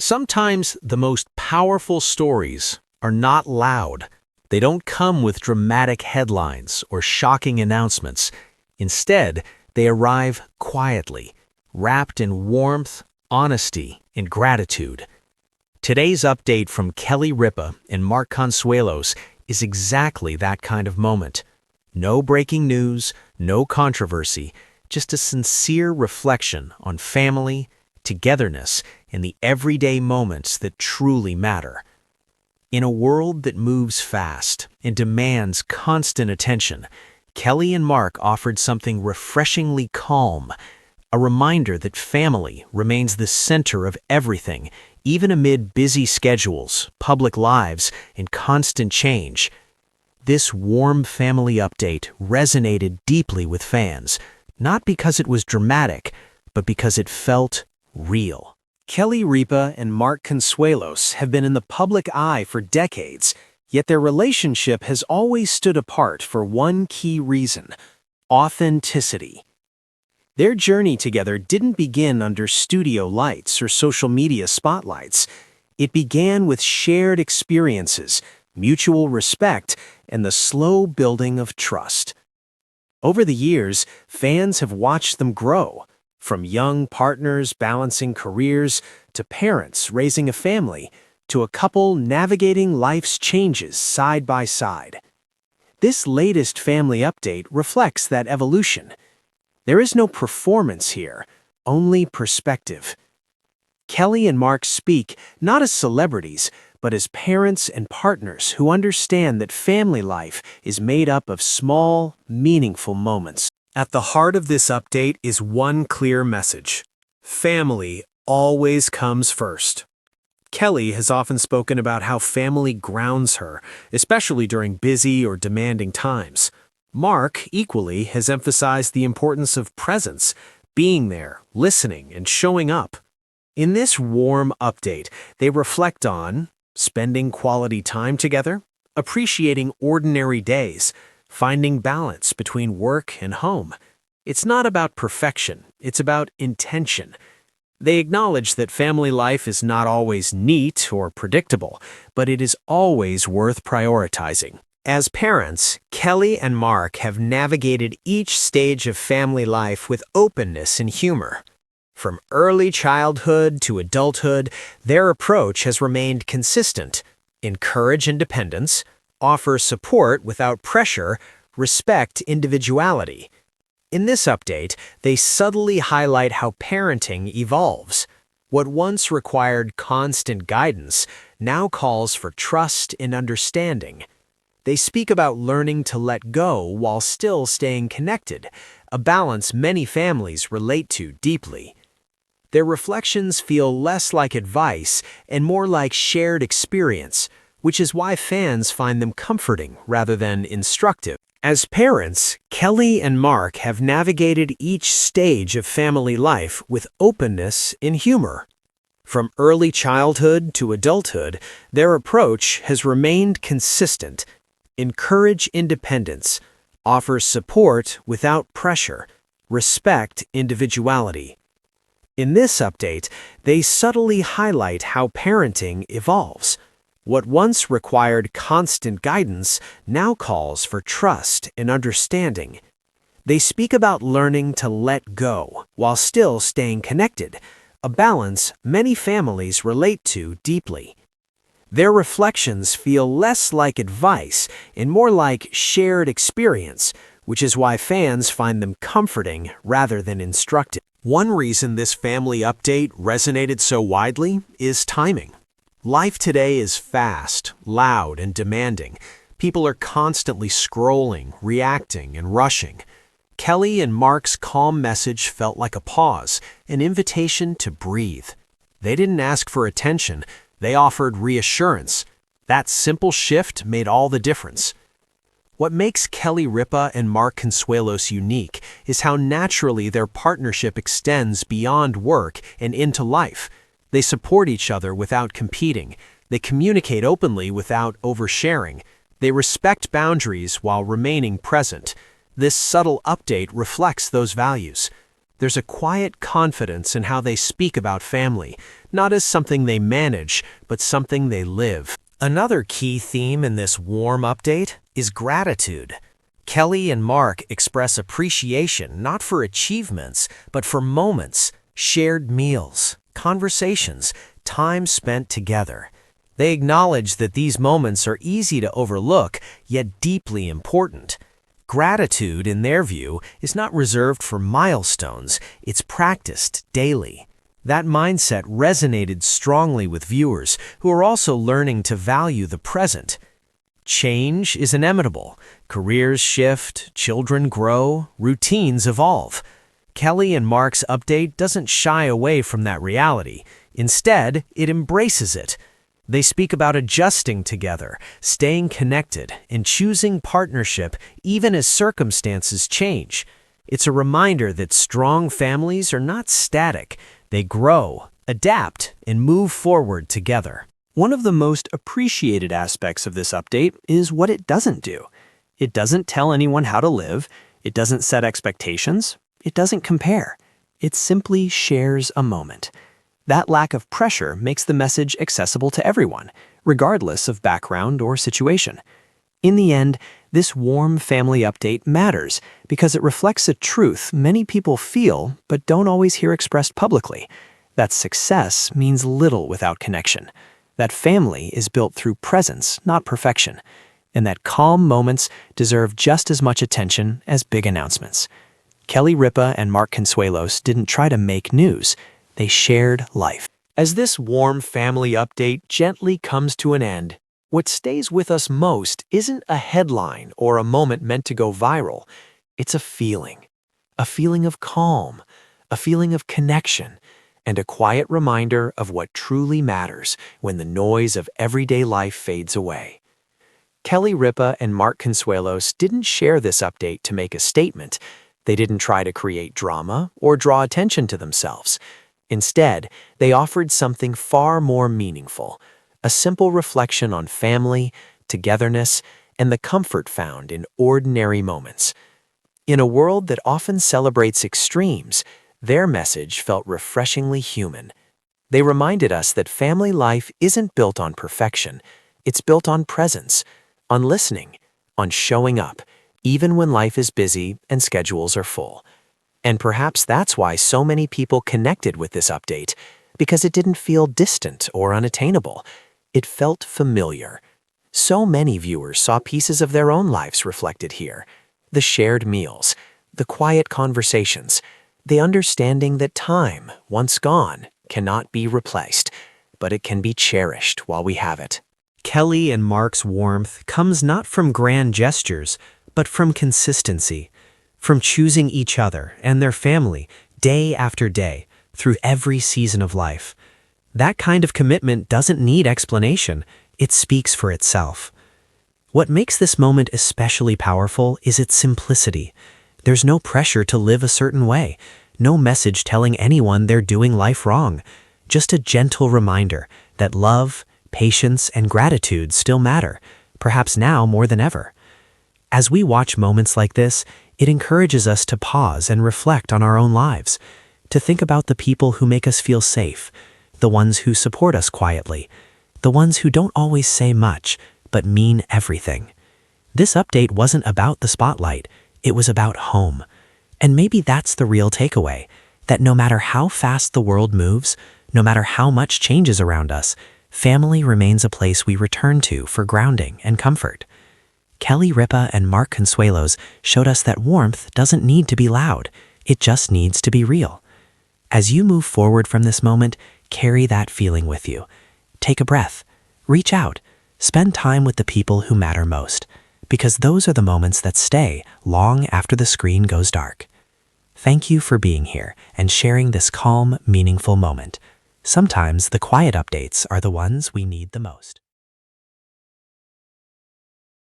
Sometimes the most powerful stories are not loud. They don't come with dramatic headlines or shocking announcements. Instead, they arrive quietly, wrapped in warmth, honesty, and gratitude. Today's update from Ripa and Mark Consuelos is exactly that kind of moment. No breaking news, no controversy, just a sincere reflection on family, togetherness, and the everyday moments that truly matter. In a world that moves fast and demands constant attention, Kelly and Mark offered something refreshingly calm, a reminder that family remains the center of everything, even amid busy schedules, public lives, and constant change. This warm family update resonated deeply with fans, not because it was dramatic, but because it felt real. Ripa and Mark Consuelos have been in the public eye for decades, yet their relationship has always stood apart for one key reason: authenticity. Their journey together didn't begin under studio lights or social media spotlights. It began with shared experiences, mutual respect, and the slow building of trust. Over the years, fans have watched them grow, from young partners balancing careers to parents raising a family to a couple navigating life's changes side by side. This latest family update reflects that evolution. There is no performance here, only perspective. Kelly and Mark speak not as celebrities, but as parents and partners who understand that family life is made up of small, meaningful moments. At the heart of this update is one clear message: family always comes first. Kelly has often spoken about how family grounds her, especially during busy or demanding times. Mark, equally, has emphasized the importance of presence, being there, listening, and showing up. In this warm update, they reflect on spending quality time together, appreciating ordinary days, finding balance between work and home. It's not about perfection, it's about intention. They acknowledge that family life is not always neat or predictable, but it is always worth prioritizing. As parents, Kelly and Mark have navigated each stage of family life with openness and humor. From early childhood to adulthood, their approach has remained consistent: encourage independence, offer support without pressure, respect individuality. In this update, they subtly highlight how parenting evolves. What once required constant guidance now calls for trust and understanding. They speak about learning to let go while still staying connected, a balance many families relate to deeply. Their reflections feel less like advice and more like shared experience, which is why fans find them comforting rather than instructive. As parents, Kelly and Mark have navigated each stage of family life with openness and humor. From early childhood to adulthood, their approach has remained consistent: encourage independence, offer support without pressure, respect individuality. In this update, they subtly highlight how parenting evolves. What once required constant guidance now calls for trust and understanding. They speak about learning to let go while still staying connected, a balance many families relate to deeply. Their reflections feel less like advice and more like shared experience, which is why fans find them comforting rather than instructive. One reason this family update resonated so widely is timing. Life today is fast, loud, and demanding. People are constantly scrolling, reacting, and rushing. Kelly and Mark's calm message felt like a pause, an invitation to breathe. They didn't ask for attention, they offered reassurance. That simple shift made all the difference. What makes Ripa and Mark Consuelos unique is how naturally their partnership extends beyond work and into life. They support each other without competing. They communicate openly without oversharing. They respect boundaries while remaining present. This subtle update reflects those values. There's a quiet confidence in how they speak about family, not as something they manage, but something they live. Another key theme in this warm update is gratitude. Kelly and Mark express appreciation not for achievements, but for moments, shared meals, conversations, time spent together. They acknowledge that these moments are easy to overlook, yet deeply important. Gratitude, in their view, is not reserved for milestones, it's practiced daily. That mindset resonated strongly with viewers who are also learning to value the present. Change is inevitable. Careers shift, children grow, routines evolve. Kelly and Mark's update doesn't shy away from that reality. Instead, it embraces it. They speak about adjusting together, staying connected, and choosing partnership even as circumstances change. It's a reminder that strong families are not static. They grow, adapt, and move forward together. One of the most appreciated aspects of this update is what it doesn't do. It doesn't tell anyone how to live. It doesn't set expectations. It doesn't compare. It simply shares a moment. That lack of pressure makes the message accessible to everyone, regardless of background or situation. In the end, this warm family update matters because it reflects a truth many people feel but don't always hear expressed publicly: that success means little without connection, that family is built through presence, not perfection, and that calm moments deserve just as much attention as big announcements. Kelly Ripa and Mark Consuelos didn't try to make news. They shared life. As this warm family update gently comes to an end, what stays with us most isn't a headline or a moment meant to go viral. It's a feeling of calm, a feeling of connection, and a quiet reminder of what truly matters when the noise of everyday life fades away. Kelly Ripa and Mark Consuelos didn't share this update to make a statement. They didn't try to create drama or draw attention to themselves. Instead, they offered something far more meaningful: a simple reflection on family, togetherness, and the comfort found in ordinary moments. In a world that often celebrates extremes, their message felt refreshingly human. They reminded us that family life isn't built on perfection. It's built on presence, on listening, on showing up, even when life is busy and schedules are full. And perhaps that's why so many people connected with this update, because it didn't feel distant or unattainable. It felt familiar. So many viewers saw pieces of their own lives reflected here: the shared meals, the quiet conversations, the understanding that time, once gone, cannot be replaced, but it can be cherished while we have it. Kelly and Mark's warmth comes not from grand gestures, but from consistency. From choosing each other and their family day after day through every season of life. That kind of commitment doesn't need explanation. It speaks for itself. What makes this moment especially powerful is its simplicity. There's no pressure to live a certain way, no message telling anyone they're doing life wrong, just a gentle reminder that love, patience, and gratitude still matter, perhaps now more than ever. As we watch moments like this, it encourages us to pause and reflect on our own lives, to think about the people who make us feel safe, the ones who support us quietly, the ones who don't always say much, but mean everything. This update wasn't about the spotlight, it was about home. And maybe that's the real takeaway, that no matter how fast the world moves, no matter how much changes around us, family remains a place we return to for grounding and comfort. Kelly Ripa and Mark Consuelos showed us that warmth doesn't need to be loud, it just needs to be real. As you move forward from this moment, carry that feeling with you. Take a breath, reach out, spend time with the people who matter most, because those are the moments that stay long after the screen goes dark. Thank you for being here and sharing this calm, meaningful moment. Sometimes the quiet updates are the ones we need the most.